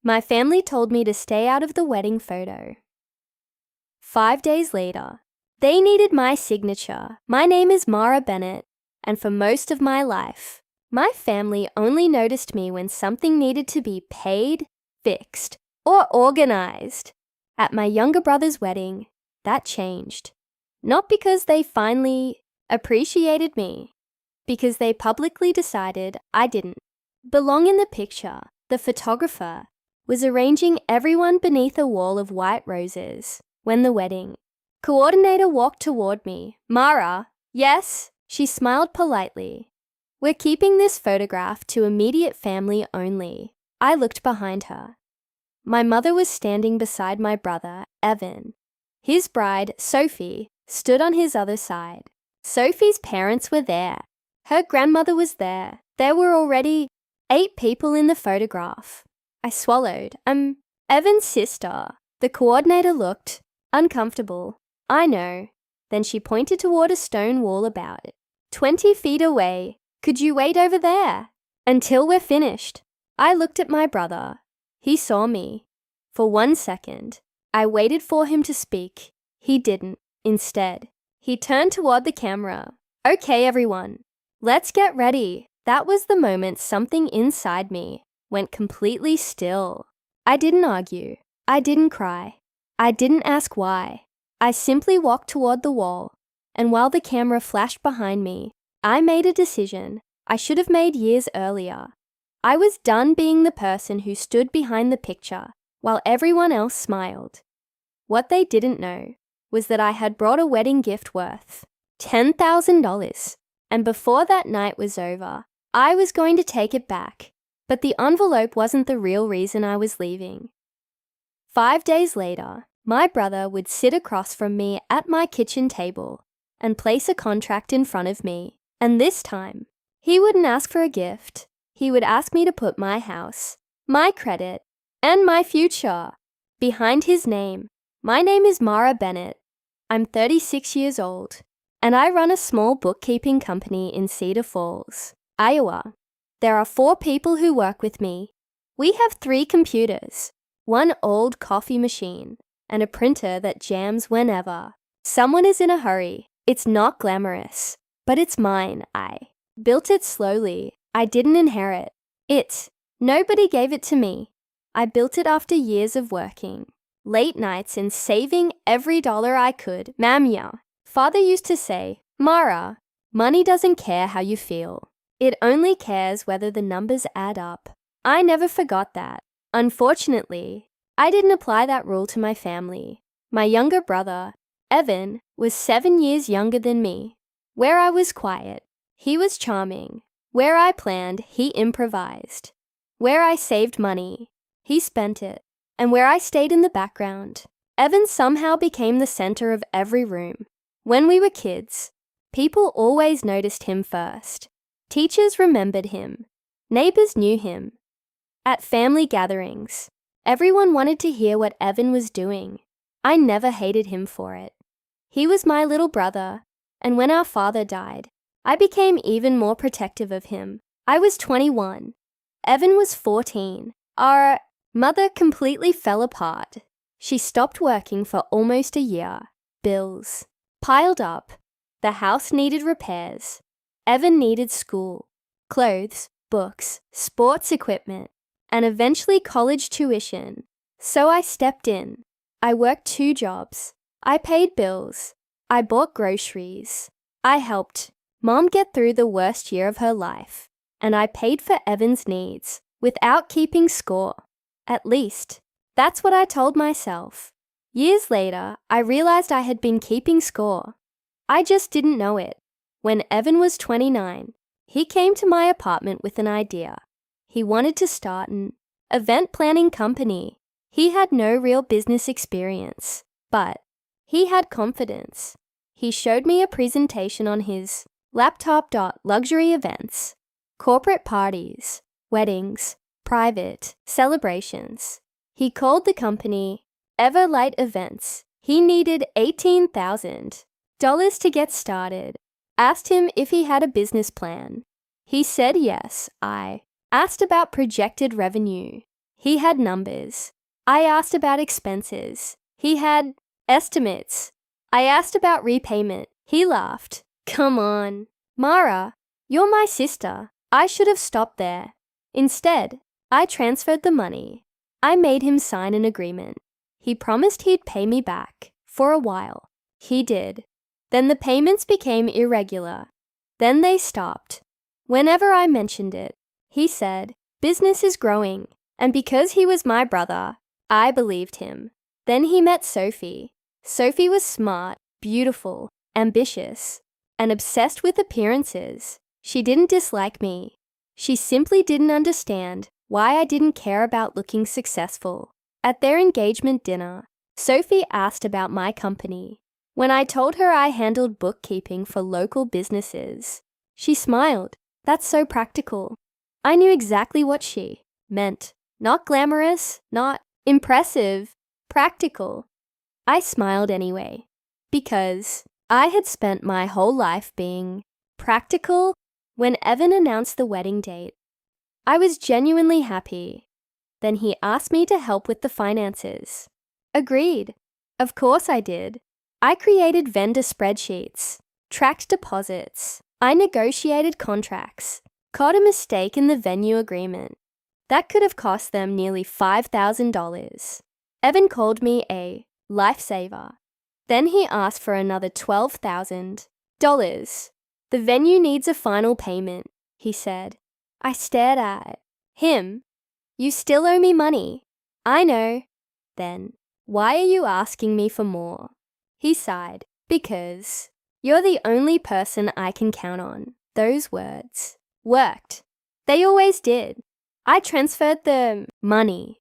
My family told me to stay out of the wedding photo. 5 days later, they needed my signature. My name is Mara Bennett, and for most of my life, my family only noticed me when something needed to be paid, fixed, or organized. At my younger brother's wedding, that changed. Not because they finally appreciated me, because they publicly decided I didn't belong in the picture. The photographer was arranging everyone beneath a wall of white roses when the wedding coordinator walked toward me. Mara, yes? She smiled politely. We're keeping this photograph to immediate family only. I looked behind her. My mother was standing beside my brother, Evan. His bride, Sophie, stood on his other side. Sophie's parents were there. Her grandmother was there. There were already 8 people in the photograph. I swallowed. Evan's sister. The coordinator looked uncomfortable. I know. Then she pointed toward a stone wall about 20 feet away. Could you wait over there until we're finished? I looked at my brother. He saw me. For 1 second, I waited for him to speak. He didn't. Instead, he turned toward the camera. Okay, everyone, let's get ready. That was the moment something inside me went completely still. I didn't argue. I didn't cry. I didn't ask why. I simply walked toward the wall, and while the camera flashed behind me, I made a decision I should have made years earlier. I was done being the person who stood behind the picture while everyone else smiled. What they didn't know was that I had brought a wedding gift worth $10,000, and before that night was over, I was going to take it back, but the envelope wasn't the real reason I was leaving. 5 days later, my brother would sit across from me at my kitchen table and place a contract in front of me, and this time, he wouldn't ask for a gift. He would ask me to put my house, my credit, and my future behind his name. My name is Mara Bennett. I'm 36 years old, and I run a small bookkeeping company in Cedar Falls, Iowa. There are 4 people who work with me. We have 3 computers, 1 old coffee machine, and a printer that jams whenever someone is in a hurry. It's not glamorous, but it's mine. I built it slowly. I didn't inherit it. Nobody gave it to me. I built it after years of working, late nights and saving every dollar I could. Mamya. Father used to say, Mara, money doesn't care how you feel. It only cares whether the numbers add up. I never forgot that. Unfortunately, I didn't apply that rule to my family. My younger brother, Evan, was 7 years younger than me. Where I was quiet, he was charming. Where I planned, he improvised. Where I saved money, he spent it. And where I stayed in the background, Evan somehow became the center of every room. When we were kids, people always noticed him first. Teachers remembered him. Neighbors knew him. At family gatherings, everyone wanted to hear what Evan was doing. I never hated him for it. He was my little brother, and when our father died, I became even more protective of him. I was 21. Evan was 14. Our mother completely fell apart. She stopped working for almost a year. Bills piled up. The house needed repairs. Evan needed school, clothes, books, sports equipment, and eventually college tuition. So I stepped in. I worked 2 jobs. I paid bills. I bought groceries. I helped Mom get through the worst year of her life, and I paid for Evan's needs without keeping score. At least, that's what I told myself. Years later, I realized I had been keeping score. I just didn't know it. When Evan was 29, he came to my apartment with an idea. He wanted to start an event planning company. He had no real business experience, but he had confidence. He showed me a presentation on his laptop. Luxury events, corporate parties, weddings, private celebrations. He called the company Everlight Events. He needed $18,000 to get started. Asked him if he had a business plan. He said yes. I asked about projected revenue. He had numbers. I asked about expenses. He had estimates. I asked about repayment. He laughed. Come on. Mara, you're my sister. I should have stopped there. Instead, I transferred the money. I made him sign an agreement. He promised he'd pay me back, for a while. He did. Then the payments became irregular. Then they stopped. Whenever I mentioned it, he said, business is growing, and because he was my brother, I believed him. Then he met Sophie. Sophie was smart, beautiful, ambitious, and obsessed with appearances. She didn't dislike me. She simply didn't understand why I didn't care about looking successful. At their engagement dinner, Sophie asked about my company. When I told her I handled bookkeeping for local businesses, she smiled. That's so practical. I knew exactly what she meant. Not glamorous, not impressive, practical. I smiled anyway, because I had spent my whole life being practical. When Evan announced the wedding date, I was genuinely happy. Then he asked me to help with the finances. Agreed. Of course I did. I created vendor spreadsheets, tracked deposits. I negotiated contracts, caught a mistake in the venue agreement. That could have cost them nearly $5,000. Evan called me a lifesaver. Then he asked for another $12,000. The venue needs a final payment, he said. I stared at him. You still owe me money. I know. Then, why are you asking me for more? He sighed. Because you're the only person I can count on. Those words worked. They always did. I transferred the money.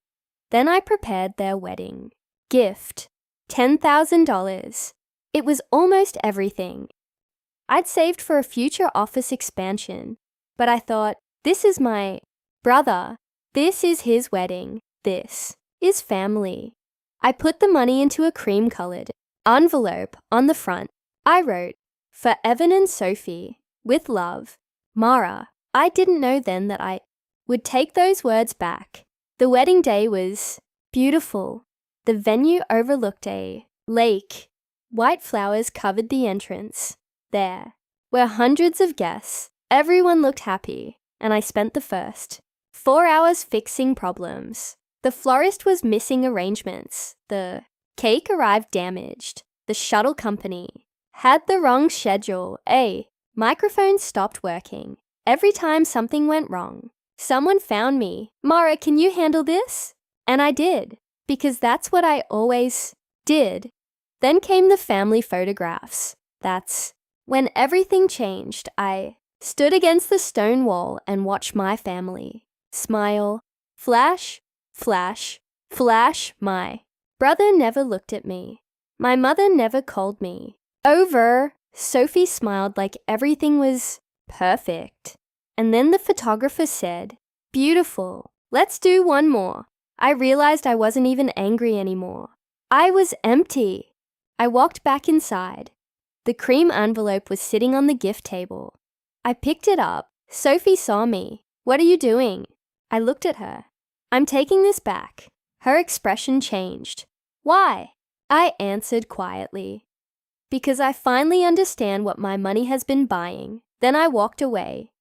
Then I prepared their wedding gift. $10,000. It was almost everything. I'd saved for a future office expansion, but I thought, this is my brother. This is his wedding. This is family. I put the money into a cream-colored envelope on the front. I wrote, for Evan and Sophie, with love, Mara. I didn't know then that I would take those words back. The wedding day was beautiful. The venue overlooked a lake. White flowers covered the entrance. There were hundreds of guests. Everyone looked happy, and I spent the first 4 hours fixing problems. The florist was missing arrangements. The cake arrived damaged. The shuttle company had the wrong schedule. A microphone stopped working. Every time something went wrong, someone found me. Mara, can you handle this? And I did, because that's what I always did. Then came the family photographs. That's when everything changed. I stood against the stone wall and watched my family smile. Flash, flash, flash. My brother never looked at me. My mother never called me over. Sophie smiled like everything was perfect. And then the photographer said, beautiful. Let's do one more. I realized I wasn't even angry anymore. I was empty. I walked back inside. The cream envelope was sitting on the gift table. I picked it up. Sophie saw me. What are you doing? I looked at her. I'm taking this back. Her expression changed. Why? I answered quietly. Because I finally understand what my money has been buying. Then I walked away.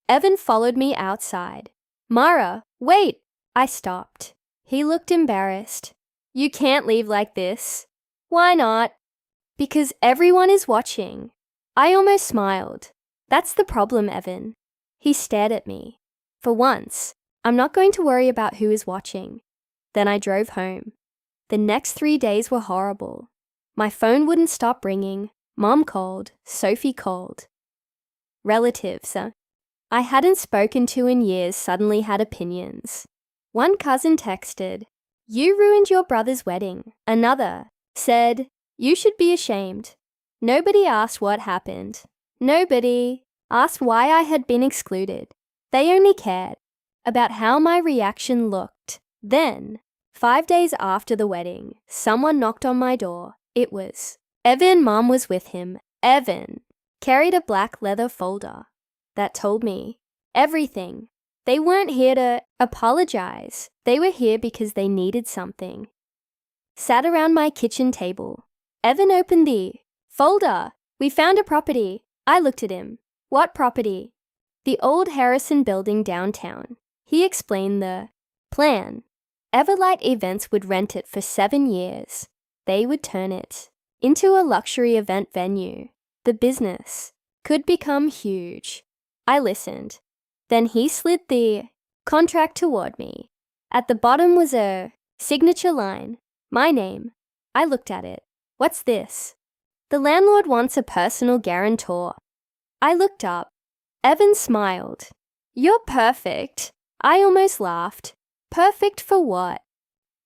Evan followed me outside. Mara, wait! I stopped. He looked embarrassed. You can't leave like this. Why not? Because everyone is watching. I almost smiled. That's the problem, Evan. He stared at me. For once, I'm not going to worry about who is watching. Then I drove home. The next 3 days were horrible. My phone wouldn't stop ringing. Mom called. Sophie called. Relatives I hadn't spoken to in years suddenly had opinions. One cousin texted, "You ruined your brother's wedding." Another said, "You should be ashamed." Nobody asked what happened. Nobody asked why I had been excluded. They only cared about how my reaction looked. Then, 5 days after the wedding, someone knocked on my door. It was Evan. Mom was with him. Evan carried a black leather folder that told me everything. They weren't here to apologize. They were here because they needed something. Sat around my kitchen table. Evan opened the folder. We found a property. I looked at him. What property? The old Harrison building downtown. He explained the plan. Everlight Events would rent it for 7 years. They would turn it into a luxury event venue. The business could become huge. I listened. Then he slid the contract toward me. At the bottom was a signature line. My name. I looked at it. What's this? The landlord wants a personal guarantor. I looked up. Evan smiled. You're perfect. I almost laughed. Perfect for what?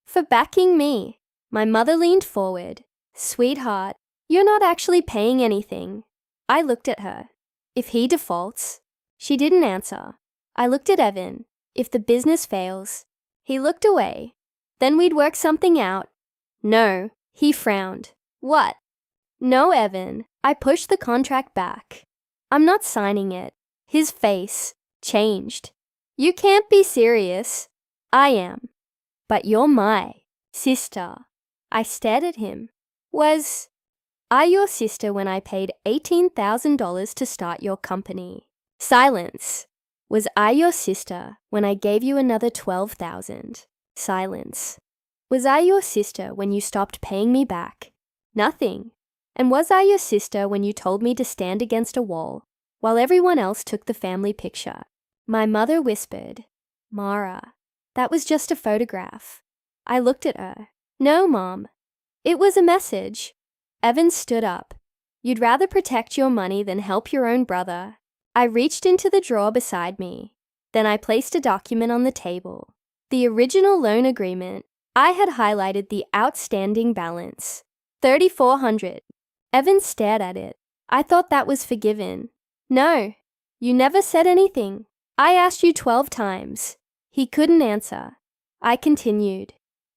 For backing me. My mother leaned forward. Sweetheart, you're not actually paying anything. I looked at her. If he defaults. She didn't answer. I looked at Evan. If the business fails. He looked away. Then we'd work something out. No, he frowned. What? No, Evan. I pushed the contract back. I'm not signing it. His face changed. You can't be serious. I am. But you're my sister. I stared at him. Was I your sister when I paid $18,000 to start your company? Silence. Was I your sister when I gave you another $12,000? Silence. Was I your sister when you stopped paying me back? Nothing. And was I your sister when you told me to stand against a wall while everyone else took the family picture? My mother whispered, Mara, that was just a photograph. I looked at her. No, Mom. It was a message. Evan stood up. You'd rather protect your money than help your own brother. I reached into the drawer beside me. Then I placed a document on the table. The original loan agreement. I had highlighted the outstanding balance. $3,400. Evan stared at it. I thought that was forgiven. No, you never said anything. I asked you 12 times. He couldn't answer. I continued.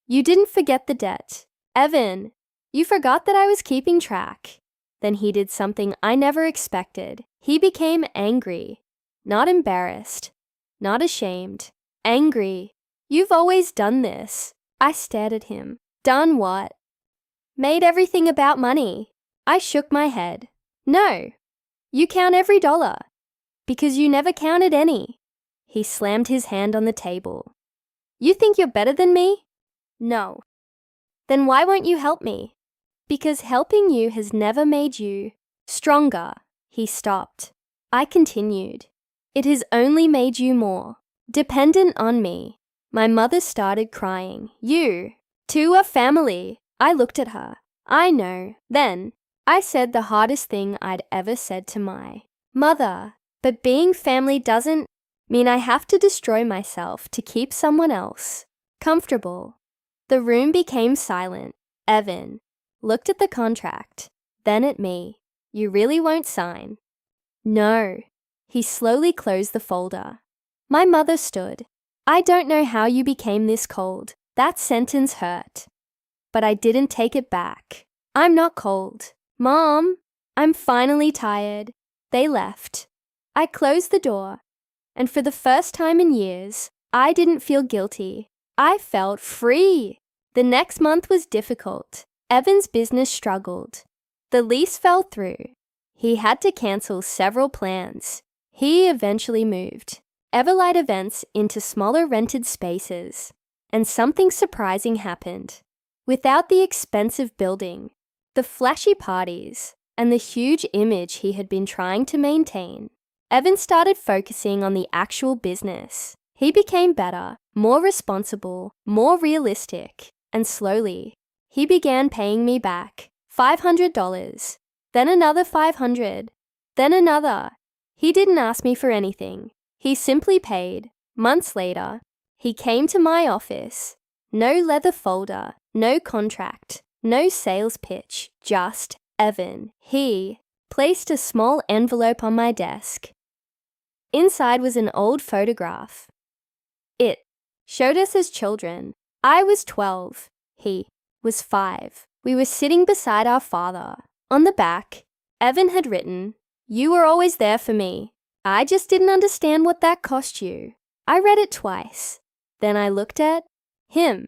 You didn't forget the debt. Evan, you forgot that I was keeping track. Then he did something I never expected. He became angry. Not embarrassed. Not ashamed. Angry. You've always done this. I stared at him. Done what? Made everything about money. I shook my head. No. You count every dollar. Because you never counted any. He slammed his hand on the table. You think you're better than me? No. Then why won't you help me? Because helping you has never made you stronger. He stopped. I continued. It has only made you more dependent on me. My mother started crying. You, two are family. I looked at her. I know. Then, I said the hardest thing I'd ever said to my mother. But being family doesn't mean I have to destroy myself to keep someone else comfortable. The room became silent. Evan looked at the contract, then at me. You really won't sign? No. He slowly closed the folder. My mother stood. I don't know how you became this cold. That sentence hurt. But I didn't take it back. I'm not cold. Mom, I'm finally tired. They left. I closed the door. And for the first time in years, I didn't feel guilty. I felt free. The next month was difficult. Evan's business struggled. The lease fell through. He had to cancel several plans. He eventually moved Everlight Events into smaller rented spaces. And something surprising happened. Without the expensive building, the flashy parties, and the huge image he had been trying to maintain, Evan started focusing on the actual business. He became better, more responsible, more realistic, and slowly, he began paying me back $500, then another $500, then another. He didn't ask me for anything. He simply paid. Months later, he came to my office. No leather folder, no contract, no sales pitch, just Evan. He placed a small envelope on my desk. Inside was an old photograph. It showed us as children. I was 12. He was 5. We were sitting beside our father. On the back, Evan had written, "You were always there for me. I just didn't understand what that cost you." I read it twice. Then I looked at him.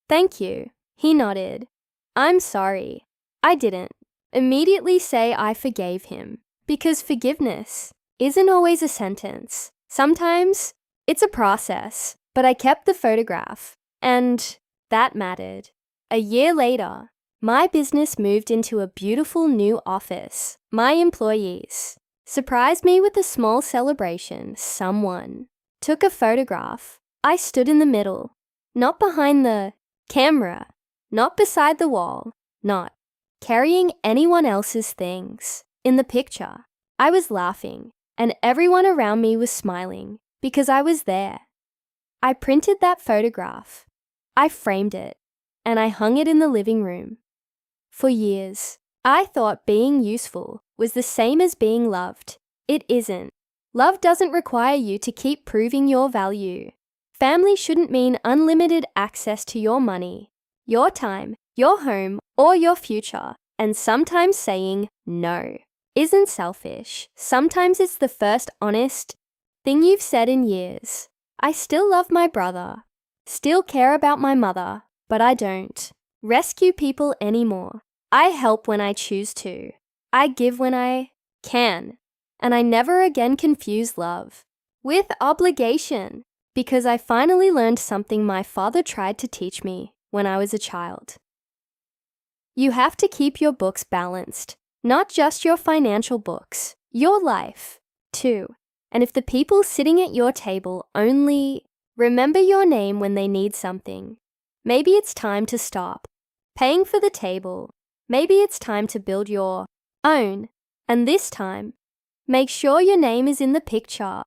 Thank you. He nodded. I'm sorry. I didn't immediately say I forgave him, because forgiveness isn't always a sentence. Sometimes it's a process, but I kept the photograph, and that mattered. A year later, my business moved into a beautiful new office. My employees surprised me with a small celebration. Someone took a photograph. I stood in the middle, not behind the camera, not beside the wall, not carrying anyone else's things. In the picture, I was laughing, and everyone around me was smiling because I was there. I printed that photograph. I framed it, and I hung it in the living room. For years, I thought being useful was the same as being loved. It isn't. Love doesn't require you to keep proving your value. Family shouldn't mean unlimited access to your money, your time, your home, or your future. And sometimes saying no isn't selfish. Sometimes it's the first honest thing you've said in years. I still love my brother, still care about my mother, but I don't rescue people anymore. I help when I choose to. I give when I can. And I never again confuse love with obligation, because I finally learned something my father tried to teach me when I was a child. You have to keep your books balanced, not just your financial books, your life, too. And if the people sitting at your table only remember your name when they need something, maybe it's time to stop paying for the table. Maybe it's time to build your own. And this time, make sure your name is in the picture.